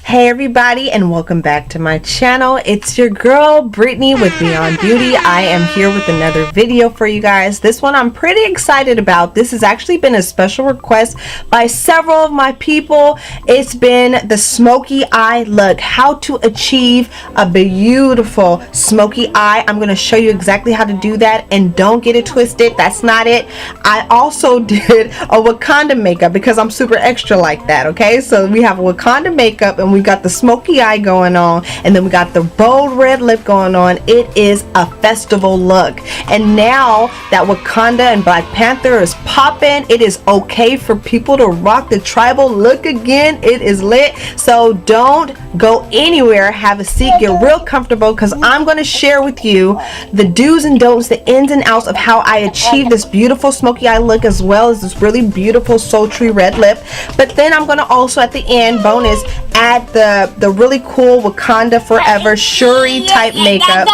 Hey everybody, and welcome back to my channel. It's your girl Brittany with Beyond Beauty. I am here with another video for you guys. This one I'm pretty excited about. This has actually been a special request by several of my people. It's been the smoky eye look, how to achieve a beautiful smoky eye. I'm going to show you exactly how to do that, and don't get it twisted, that's not it. I also did a Wakanda makeup because I'm super extra like that. Okay, so we have a Wakanda makeup, and we got the smoky eye going on, and then we got the bold red lip going on. It is a festival look, and now that Wakanda and Black Panther is popping, it is okay for people to rock the tribal look again. It is lit, so don't go anywhere. Have a seat, get real comfortable, because I'm going to share with you the do's and don'ts, the ins and outs of how I achieve this beautiful smoky eye look, as well as this really beautiful sultry red lip. But then I'm going to also at the end, bonus, add the really cool Wakanda Forever Shuri type makeup.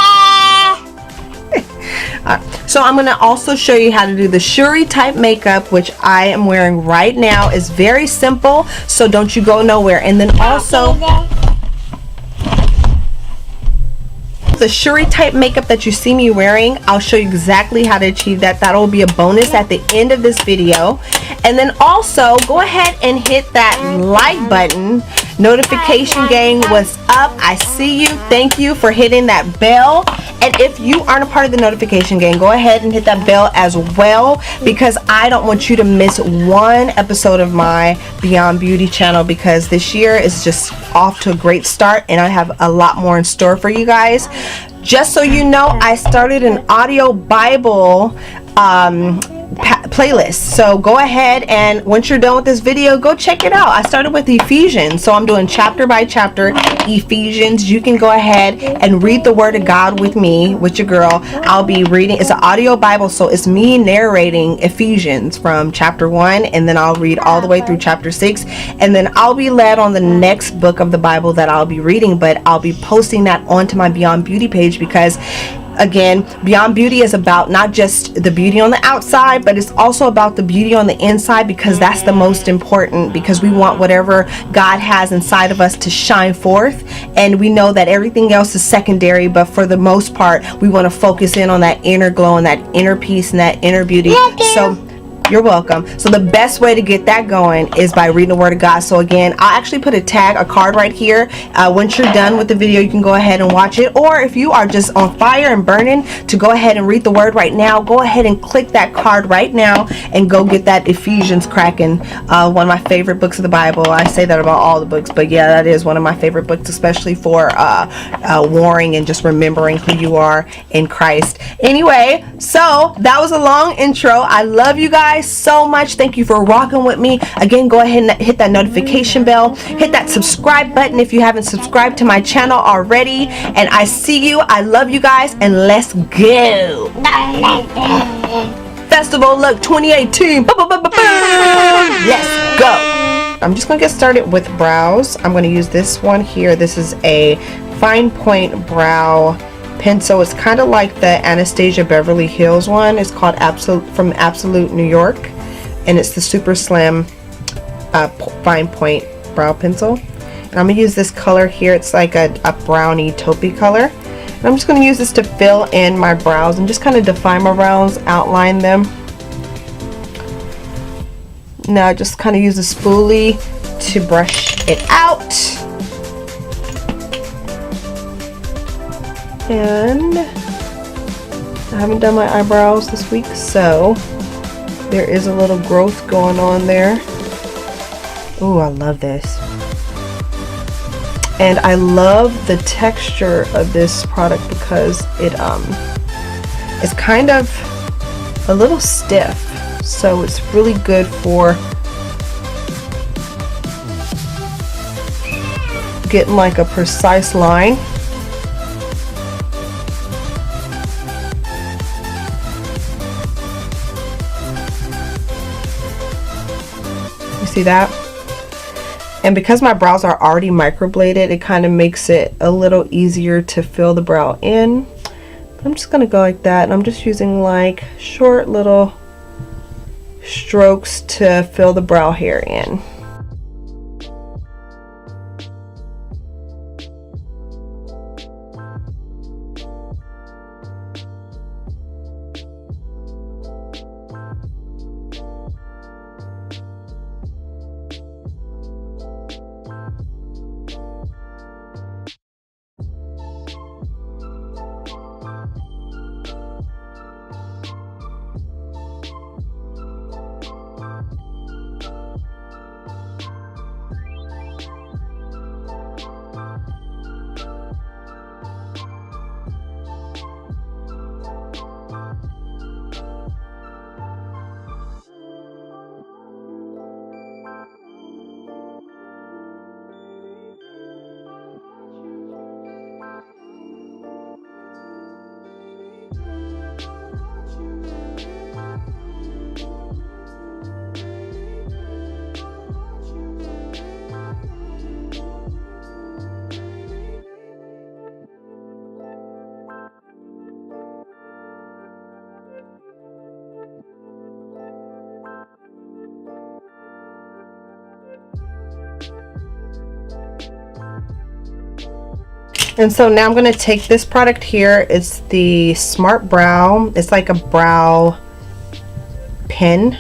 So I'm going to also show you how to do the Shuri type makeup, which I am wearing right now. It's very simple, so don't you go nowhere. And then also the Shuri type makeup that you see me wearing, I'll show you exactly how to achieve that. That'll be a bonus at the end of this video. And then also go ahead and hit that like button. Notification gang, what's up? I see you. Thank you for hitting that bell. And if you aren't a part of the notification gang, go ahead and hit that bell as well, because I don't want you to miss one episode of my Beyond Beauty channel, because this year is just off to a great start and I have a lot more in store for you guys. Just so you know, I started an audio Bible playlist, so go ahead, and once you're done with this video, go check it out. I started with Ephesians, so I'm doing chapter by chapter Ephesians. You can go ahead and read the word of God with me, with your girl. I'll be reading, it's an audio Bible, so it's me narrating Ephesians from chapter 1, and then I'll read all the way through chapter 6, and then I'll be led on the next book of the Bible that I'll be reading. But I'll be posting that onto my Beyond Beauty page, because again, Beyond Beauty is about not just the beauty on the outside, but it's also about the beauty on the inside, because that's the most important, because we want whatever God has inside of us to shine forth, and we know that everything else is secondary, but for the most part we want to focus in on that inner glow and that inner peace and that inner beauty. So you're welcome. So the best way to get that going is by reading the word of God. So again, I'll actually put a card right here. Once you're done with the video, you can go ahead and watch it. Or if you are just on fire and burning to go ahead and read the word right now, go ahead and click that card right now and go get that Ephesians cracking. One of my favorite books of the Bible. I say that about all the books, but yeah, that is one of my favorite books, especially for warring and just remembering who you are in Christ. Anyway, so that was a long intro. I love you guys so much. Thank you for rocking with me. Again, go ahead and hit that notification bell, hit that subscribe button if you haven't subscribed to my channel already, and I see you. I love you guys, and let's go. Festival look 2018. Let's go. I'm just gonna get started with brows. I'm going to use this one here. This is a fine point brow pencil. It's kind of like the Anastasia Beverly Hills one. It's called from Absolute New York, and it's the super slim fine point brow pencil. And I'm gonna use this color here. It's like a brownie taupey color, and I'm just gonna use this to fill in my brows and just kind of define my brows, outline them. Now I just kind of use a spoolie to brush it out. And I haven't done my eyebrows this week, so there is a little growth going on there. Ooh, I love this. And I love the texture of this product because it's kind of a little stiff, so it's really good for getting like a precise line. See that? And because my brows are already microbladed, it kind of makes it a little easier to fill the brow in. I'm just gonna go like that, and I'm just using like short little strokes to fill the brow hair in. And so now I'm going to take this product here. It's the Smart Brow. It's like a brow pen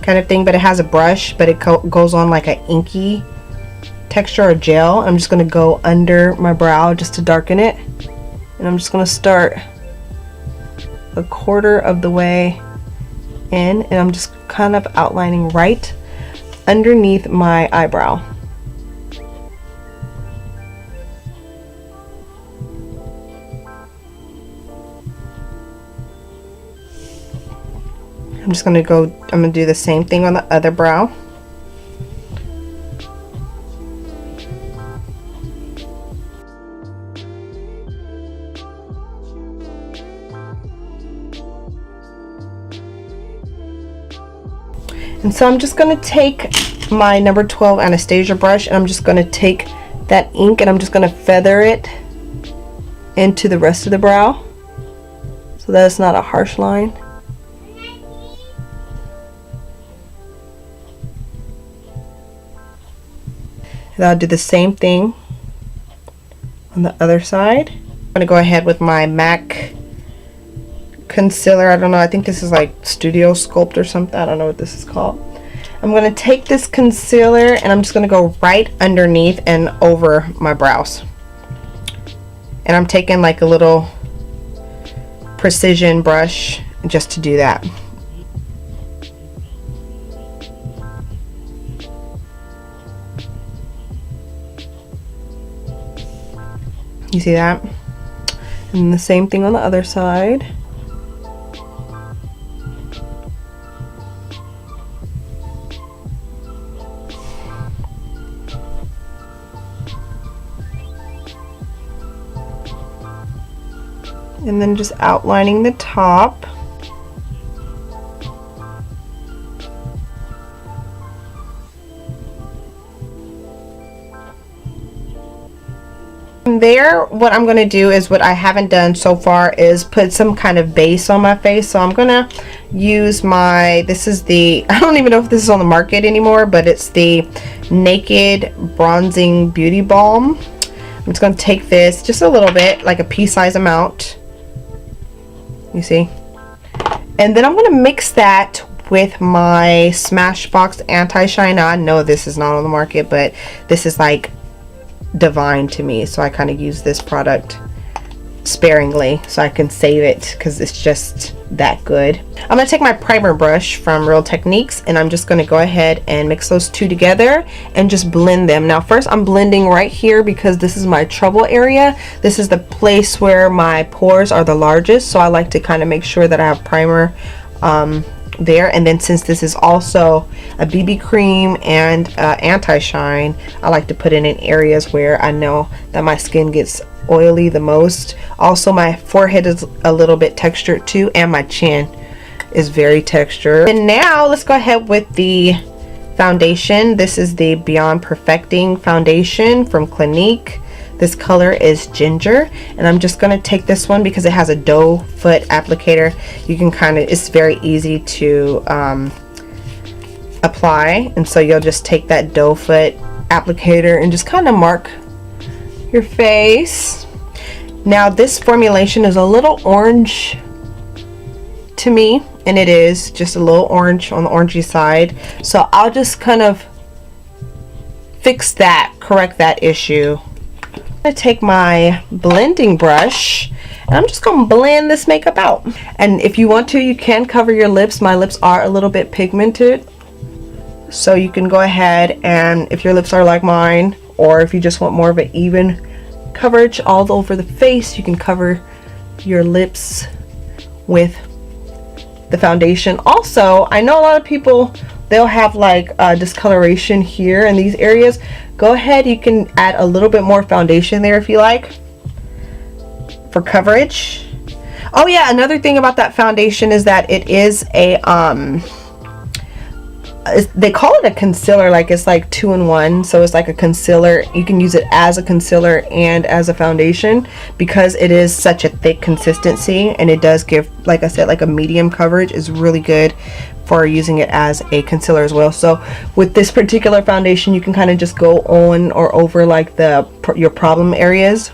kind of thing, but it has a brush, but it goes on like an inky texture or gel. I'm just going to go under my brow just to darken it. And I'm just going to start a quarter of the way in, and I'm just kind of outlining right underneath my eyebrow. I'm just going to go, I'm going to do the same thing on the other brow. And so I'm just going to take my number 12 Anastasia brush, and I'm just going to take that ink and I'm just going to feather it into the rest of the brow so that it's not a harsh line. And I'll do the same thing on the other side. I'm going to go ahead with my MAC concealer. I don't know, I think this is like Studio Sculpt or something. I don't know what this is called. I'm going to take this concealer and I'm just going to go right underneath and over my brows. And I'm taking like a little precision brush just to do that. You see that? And the same thing on the other side. And then just outlining the top. From there, what I'm going to do is what I haven't done so far is put some kind of base on my face. So I'm going to use my, this is the, I don't even know if this is on the market anymore, but it's the Naked Bronzing Beauty Balm. I'm just going to take this just a little bit, like a pea size amount. You see? And then I'm going to mix that with my Smashbox Anti-Shine On. No, this is not on the market, but this is like divine to me, so I kind of use this product sparingly so I can save it because it's just that good. I'm going to take my primer brush from Real Techniques and I'm just going to go ahead and mix those two together and just blend them. Now first I'm blending right here because this is my trouble area. This is the place where my pores are the largest, so I like to kind of make sure that I have primer there. And then since this is also a BB cream and anti-shine, I like to put it in areas where I know that my skin gets oily the most. Also my forehead is a little bit textured too, and my chin is very textured. And now let's go ahead with the foundation. This is the Beyond Perfecting foundation from Clinique. This color is Ginger, and I'm just going to take this one because it has a doe foot applicator. You can kind of, it's very easy to apply, and so you'll just take that doe foot applicator and just kind of mark your face. Now this formulation is a little orange to me, and it is just a little orange on the orangey side, so I'll just kind of fix that, correct that issue. I'm going to take my blending brush and I'm just going to blend this makeup out. And if you want to, you can cover your lips. My lips are a little bit pigmented, so you can go ahead, and if your lips are like mine, or if you just want more of an even coverage all over the face, you can cover your lips with the foundation. Also, I know a lot of people, they'll have like discoloration here in these areas. Go ahead, you can add a little bit more foundation there if you like for coverage. Oh yeah, another thing about that foundation is that it is a they call it a concealer, like it's like 2-in-1, so it's like a concealer. You can use it as a concealer and as a foundation because it is such a thick consistency, and it does give, like I said, like a medium coverage. Is really good for using it as a concealer as well. So with this particular foundation, you can kind of just go on or over like your problem areas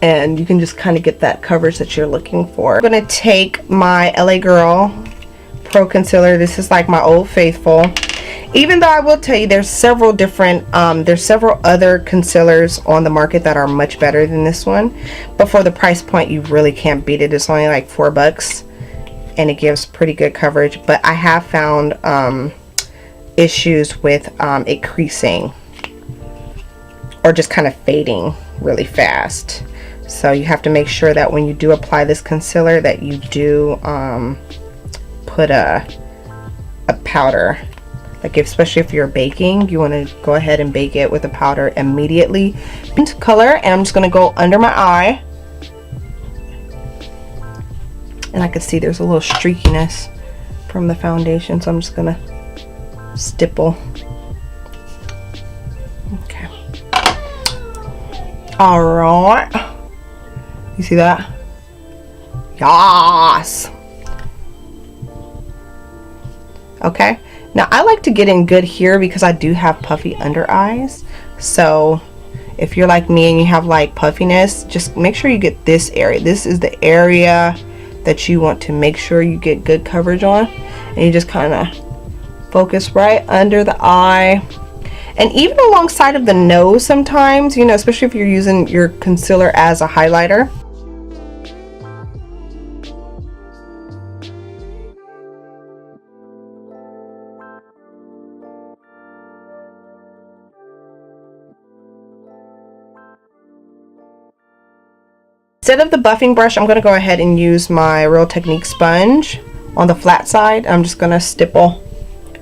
and you can just kind of get that coverage that you're looking for. I'm gonna take my LA Girl Pro Concealer. This is like my Old Faithful. Even though I will tell you there's several different there's several other concealers on the market that are much better than this one, but for the price point you really can't beat it. It's only like $4 and it gives pretty good coverage, but I have found issues with it creasing or just kind of fading really fast. So you have to make sure that when you do apply this concealer that you do put a powder. Like especially if you're baking, you want to go ahead and bake it with a powder immediately. Color, and I'm just going to go under my eye. And I can see there's a little streakiness from the foundation, so I'm just going to stipple. Okay. Alright. You see that? Yes! Okay. Now I like to get in good here because I do have puffy under eyes. So if you're like me and you have like puffiness, just make sure you get this area. This is the area that you want to make sure you get good coverage on. And you just kind of focus right under the eye. And even alongside of the nose sometimes, you know, especially if you're using your concealer as a highlighter. Instead of the buffing brush, I'm going to go ahead and use my Real Technique sponge on the flat side. I'm just going to stipple,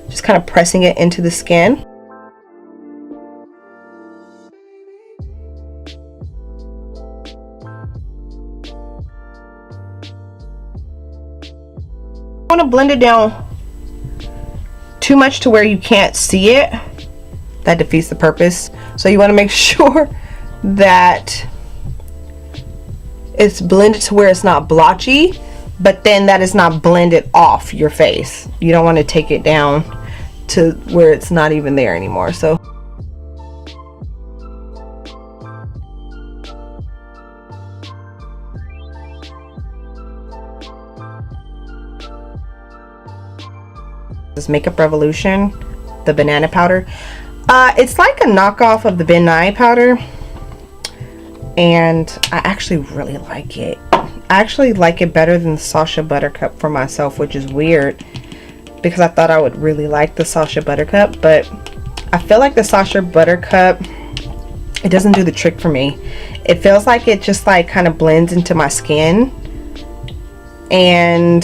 just kind of pressing it into the skin. I want to blend it down too much to where you can't see it. That defeats the purpose. So you want to make sure that it's blended to where it's not blotchy, but then that is not blended off your face. You don't want to take it down to where it's not even there anymore. So this Makeup Revolution, the banana powder. It's like a knockoff of the Ben Nye powder. And I actually really like it. I actually like it better than the Sacha Buttercup for myself, which is weird because I thought I would really like the Sacha Buttercup, but I feel like the Sacha Buttercup, it doesn't do the trick for me. It feels like it just like kind of blends into my skin and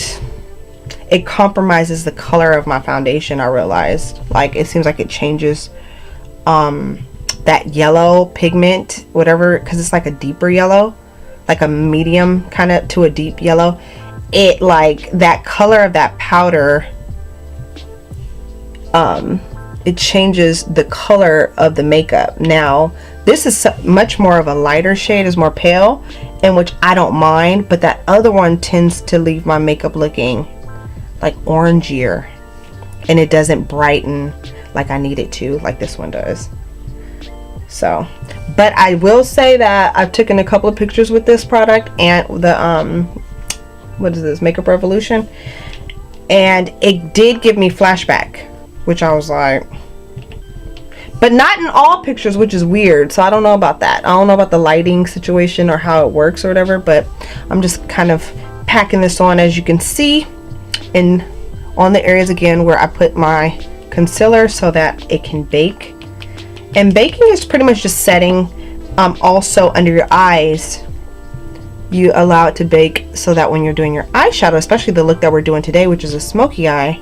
it compromises the color of my foundation. I realized, like, it seems like it changes that yellow pigment, whatever, because it's like a deeper yellow, like a medium kind of to a deep yellow. It, like, that color of that powder, it changes the color of the makeup. Now this is much more of a lighter shade, is more pale, and which I don't mind, but that other one tends to leave my makeup looking like orangier, and it doesn't brighten like I need it to, like this one does. So, but I will say that I've taken a couple of pictures with this product and the what is this, Makeup Revolution, and it did give me flashback, which I was like, but not in all pictures, which is weird. So I don't know about that. I don't know about the lighting situation or how it works or whatever, but I'm just kind of packing this on, as you can see, in on the areas again where I put my concealer so that it can bake. And baking is pretty much just setting. Also under your eyes, you allow it to bake so that when you're doing your eyeshadow, especially the look that we're doing today, which is a smoky eye,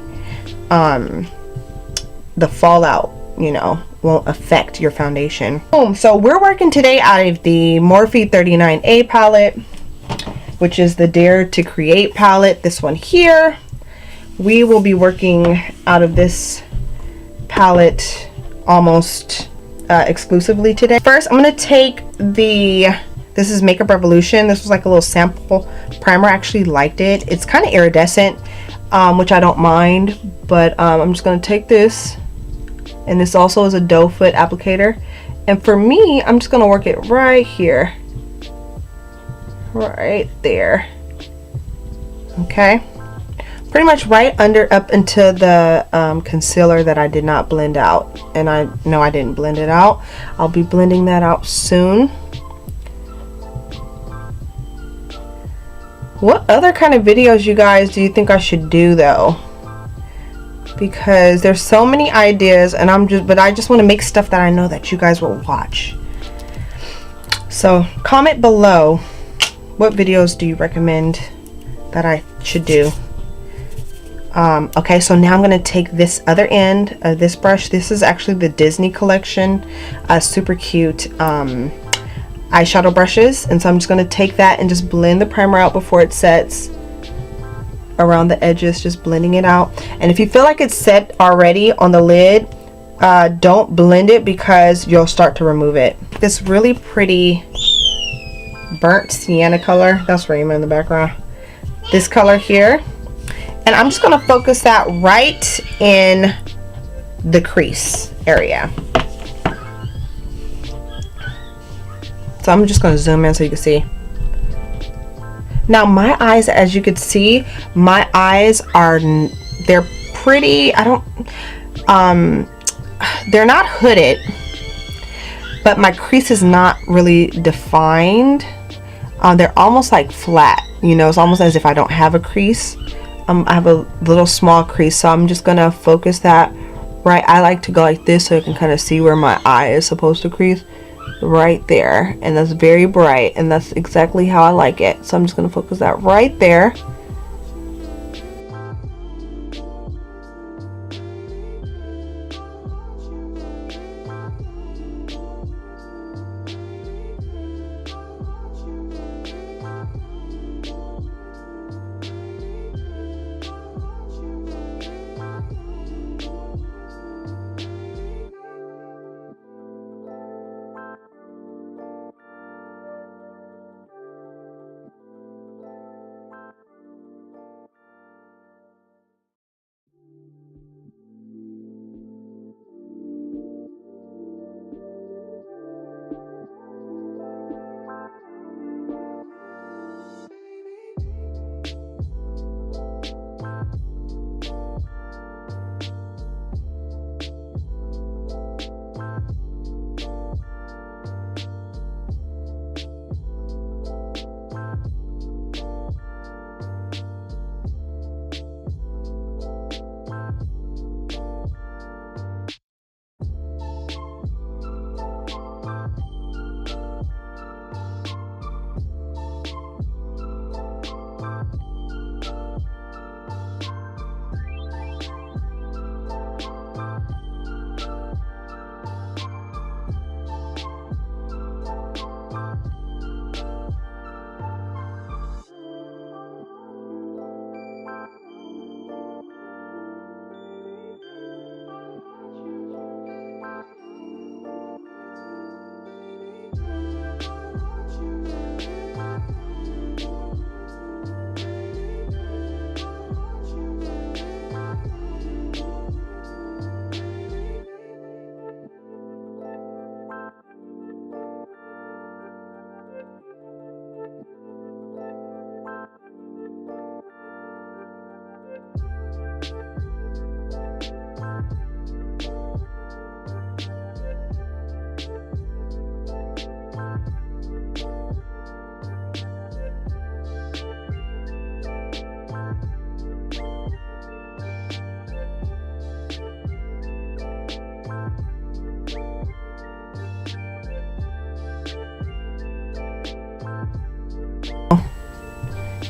the fallout, you know, won't affect your foundation. Boom. So we're working today out of the Morphe 39A palette, which is the Dare to Create palette. This one here. We will be working out of this palette almost exclusively today. First, I'm going to take this is Makeup Revolution. This was like a little sample primer. I actually liked it. It's kind of iridescent, which I don't mind, but I'm just going to take this, and this also is a doe foot applicator, and for me, I'm just going to work it right here right there. Okay, pretty much right under up into the concealer that I did not blend out, and I know I didn't blend it out. I'll be blending that out soon. What other kind of videos, you guys, do you think I should do though? Because there's so many ideas, and I just want to make stuff that I know that you guys will watch. So comment below, what videos do you recommend that I should do? Okay, so now I'm going to take this other end of this brush. This is actually the Disney collection, super cute eyeshadow brushes, and so I'm just going to take that and just blend the primer out before it sets around the edges, just blending it out. And if you feel like it's set already on the lid, don't blend it because you'll start to remove it. This really pretty burnt sienna color, that's Raymond in the background, this color here, and I'm just going to focus that right in the crease area. So I'm just going to zoom in so you can see. Now my eyes, as you can see, my eyes are, they're pretty, they're not hooded, but my crease is not really defined. They're almost like flat, you know, it's almost as if I don't have a crease. I have a little small crease, so I'm just gonna focus that right. I like to go like this so you can kind of see where my eye is supposed to crease, right there, and that's very bright, and that's exactly how I like it. So I'm just gonna focus that right there.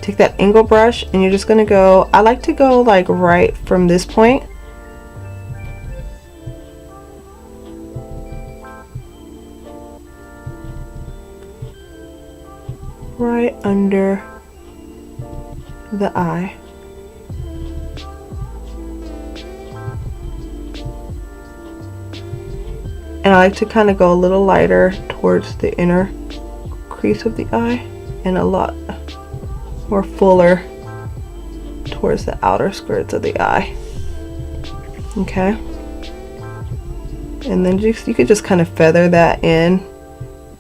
Take that angle brush and you're just gonna go, I like to go like right from this point right under the eye. And I like to kind of go a little lighter towards the inner crease of the eye and a lot more fuller towards the outer skirts of the eye. Okay, and then you could just kind of feather that in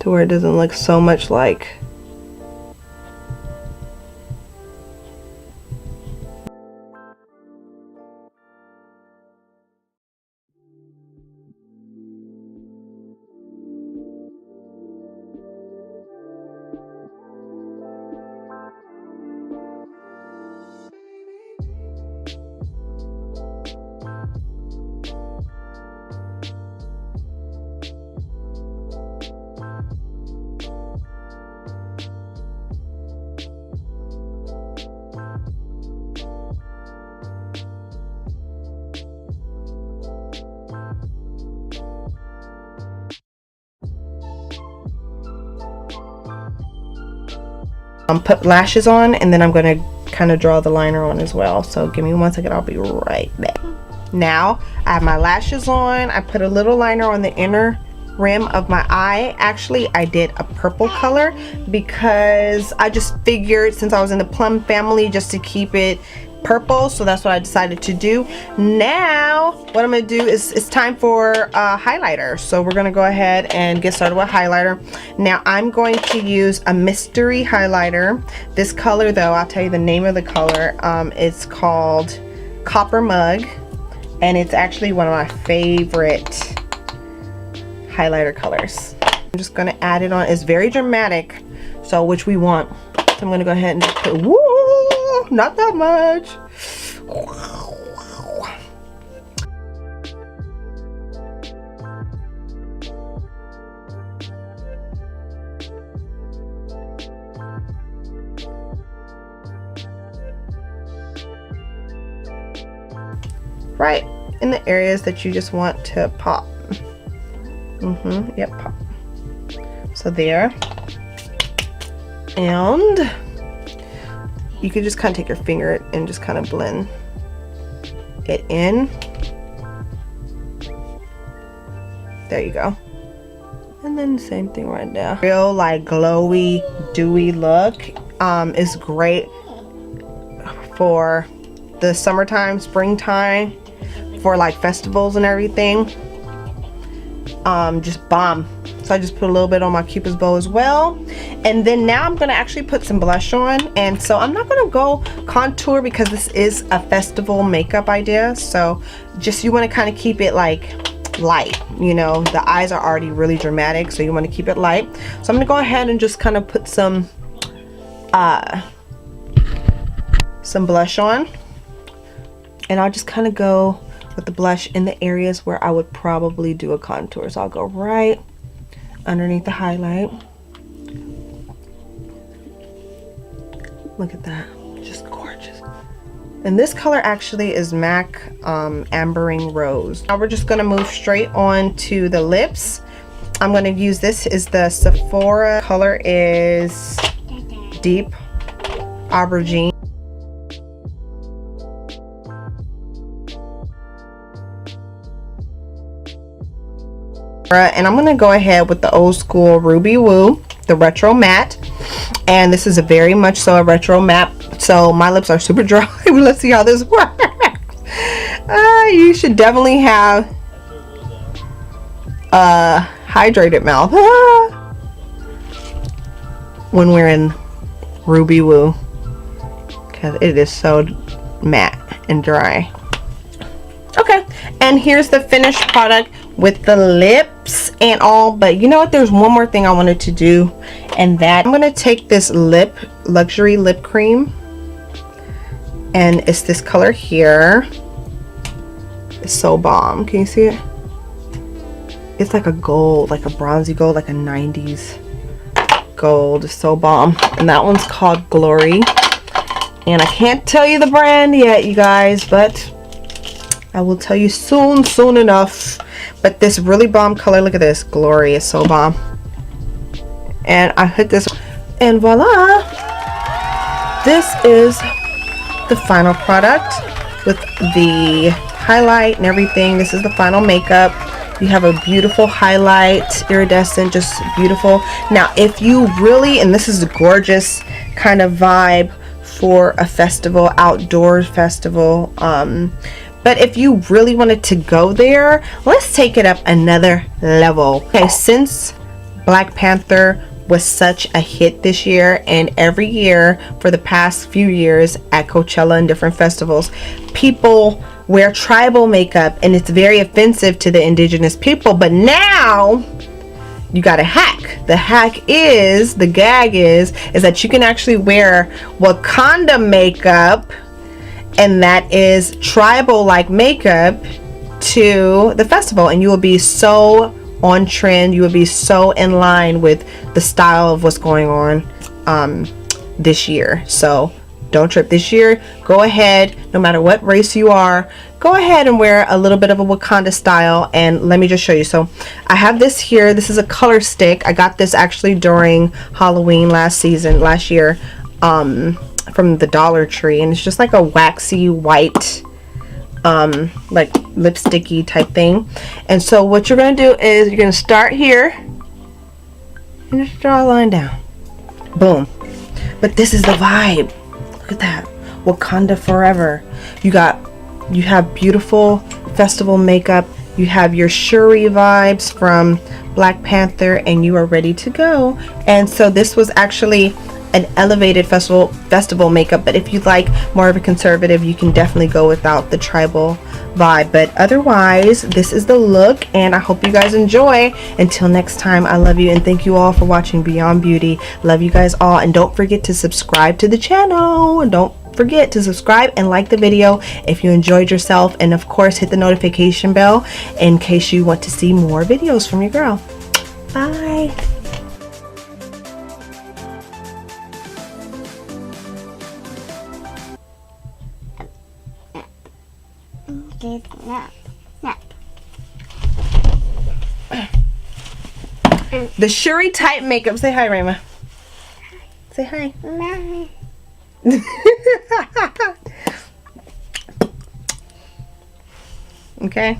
to where it doesn't look so much like put lashes on, and then I'm gonna kind of draw the liner on as well. So give me 1 second, I'll be right back. Now I have my lashes on. I put a little liner on the inner rim of my eye. Actually, I did a purple color because I just figured, since I was in the plum family, just to keep it purple, so that's what I decided to do. Now what I'm gonna do is it's time for a highlighter, so we're gonna go ahead and get started with highlighter. Now I'm going to use a mystery highlighter. This color, though, I'll tell you the name of the color. It's called Copper Mug, and it's actually one of my favorite highlighter colors. I'm just gonna add it on. It's very dramatic, so which we want. So I'm gonna go ahead and just put, woo, not that much. Right in the areas that you just want to pop. Yep, pop. So there. And you can just kind of take your finger and just kind of blend it in. There you go. And then the same thing right there. Real like glowy, dewy look is great for the summertime, springtime, for like festivals and everything. Just bomb. So I just put a little bit on my Cupid's bow as well. And then now I'm gonna actually put some blush on. And so I'm not gonna go contour because this is a festival makeup idea. So just, you wanna kind of keep it like light, you know, the eyes are already really dramatic, so you wanna keep it light. So I'm gonna go ahead and just kind of put some blush on. And I'll just kind of go with the blush in the areas where I would probably do a contour. So I'll go right underneath the highlight. Look at that, just gorgeous. And this color actually is MAC Ambering Rose. Now we're just gonna move straight on to the lips. I'm gonna use, this is the Sephora, color is Deep Aubergine. And I'm gonna go ahead with the old school Ruby Woo, the retro matte, and this is a very much so a retro matte, so my lips are super dry. Let's see how this works. You should definitely have a hydrated mouth when we're in Ruby Woo, because it is so matte and dry. Okay, and here's the finished product with the lips and all. But you know what, there's one more thing I wanted to do, and that I'm gonna take this luxury lip cream, and it's this color here. It's so bomb. Can you see it? It's like a gold, like a bronzy gold, like a 90s gold. It's so bomb. And that one's called Glory, and I can't tell you the brand yet, you guys, but I will tell you soon enough. But this really bomb color, look at this, Glory, is so bomb. And I hit this, and voila, this is the final product with the highlight and everything. This is the final makeup. You have a beautiful highlight, iridescent, just beautiful. Now if you really, and this is a gorgeous kind of vibe for a festival, outdoor festival, but if you really wanted to go there, let's take it up another level. Okay, since Black Panther was such a hit this year, and every year for the past few years at Coachella and different festivals, people wear tribal makeup and it's very offensive to the indigenous people. But now you got a hack. The hack is, the gag is that you can actually wear Wakanda makeup, and that is tribal like makeup, to the festival, and you will be so on trend, you will be so in line with the style of what's going on this year. So don't trip this year. Go ahead, no matter what race you are, go ahead and wear a little bit of a Wakanda style. And let me just show you. So I have this here. This is a color stick. I got this actually during Halloween last year. from the Dollar Tree, and it's just like a waxy white like lipsticky type thing. And so what you're going to do is you're going to start here and just draw a line down. Boom. But this is the vibe. Look at that. Wakanda forever. You have beautiful festival makeup. You have your Shuri vibes from Black Panther, and you are ready to go. And so this was actually an elevated festival makeup, but if you like more of a conservative, you can definitely go without the tribal vibe. But otherwise, this is the look, and I hope you guys enjoy. Until next time, I love you, and thank you all for watching Beyond Beauty. Love you guys all, and don't forget to subscribe to the channel. Don't forget to subscribe and like the video if you enjoyed yourself, and of course hit the notification bell in case you want to see more videos from your girl. Bye. The Shuri type makeup. Say hi, Rayma. Say hi. Okay.